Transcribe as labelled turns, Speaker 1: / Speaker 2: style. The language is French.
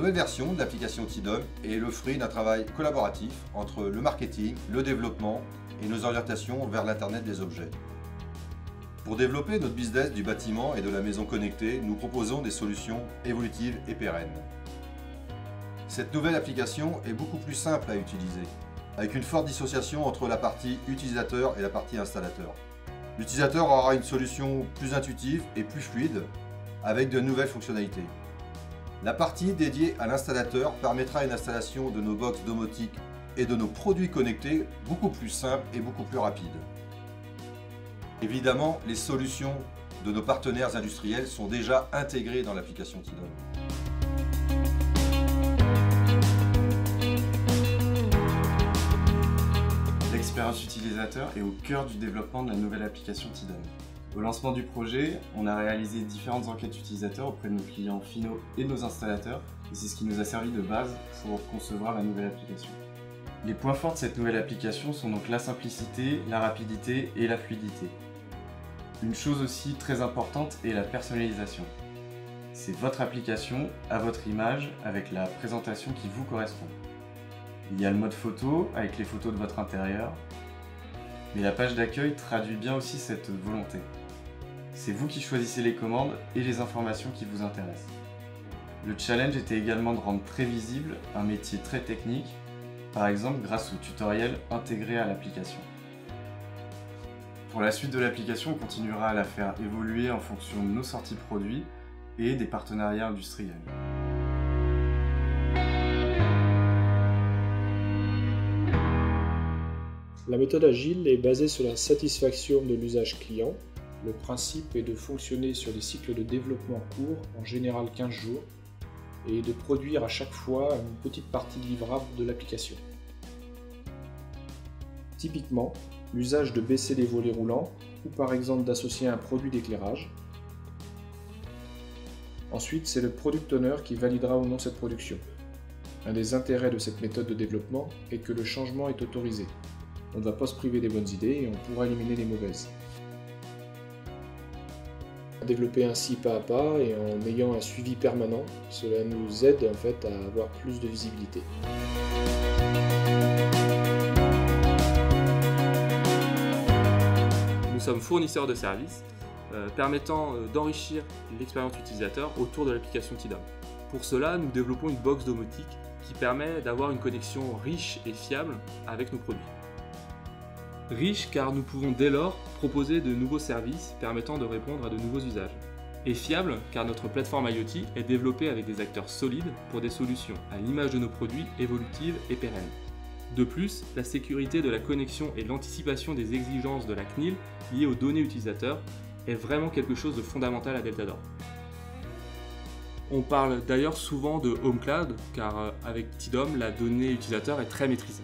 Speaker 1: nouvelle version de l'application Tidom est le fruit d'un travail collaboratif entre le marketing, le développement et nos orientations vers l'Internet des objets. Pour développer notre business du bâtiment et de la maison connectée, nous proposons des solutions évolutives et pérennes. Cette nouvelle application est beaucoup plus simple à utiliser, avec une forte dissociation entre la partie utilisateur et la partie installateur. L'utilisateur aura une solution plus intuitive et plus fluide, avec de nouvelles fonctionnalités. La partie dédiée à l'installateur permettra une installation de nos box domotiques et de nos produits connectés beaucoup plus simple et beaucoup plus rapide. Évidemment, les solutions de nos partenaires industriels sont déjà intégrées dans l'application Tidom.
Speaker 2: L'expérience utilisateur est au cœur du développement de la nouvelle application Tidom. Au lancement du projet, on a réalisé différentes enquêtes utilisateurs auprès de nos clients finaux et de nos installateurs, et c'est ce qui nous a servi de base pour concevoir la nouvelle application. Les points forts de cette nouvelle application sont donc la simplicité, la rapidité et la fluidité. Une chose aussi très importante est la personnalisation. C'est votre application à votre image avec la présentation qui vous correspond. Il y a le mode photo avec les photos de votre intérieur, mais la page d'accueil traduit bien aussi cette volonté. C'est vous qui choisissez les commandes et les informations qui vous intéressent. Le challenge était également de rendre très visible un métier très technique, par exemple grâce au tutoriel intégré à l'application. Pour la suite de l'application, on continuera à la faire évoluer en fonction de nos sorties produits et des partenariats industriels.
Speaker 3: La méthode agile est basée sur la satisfaction de l'usage client. Le principe est de fonctionner sur des cycles de développement courts, en général 15 jours, et de produire à chaque fois une petite partie livrable de l'application. Typiquement, l'usage de baisser les volets roulants, ou par exemple d'associer un produit d'éclairage. Ensuite, c'est le product owner qui validera ou non cette production. Un des intérêts de cette méthode de développement est que le changement est autorisé. On ne va pas se priver des bonnes idées et on pourra éliminer les mauvaises. Développer ainsi pas à pas et en ayant un suivi permanent, cela nous aide en fait à avoir plus de visibilité.
Speaker 4: Nous sommes fournisseurs de services permettant d'enrichir l'expérience utilisateur autour de l'application Tidom. Pour cela, nous développons une box domotique qui permet d'avoir une connexion riche et fiable avec nos produits. Riche car nous pouvons dès lors proposer de nouveaux services permettant de répondre à de nouveaux usages. Et fiable car notre plateforme IoT est développée avec des acteurs solides pour des solutions à l'image de nos produits évolutives et pérennes. De plus, la sécurité de la connexion et l'anticipation des exigences de la CNIL liées aux données utilisateurs est vraiment quelque chose de fondamental à Deltador. On parle d'ailleurs souvent de Home Cloud car avec Tidom, la donnée utilisateur est très maîtrisée.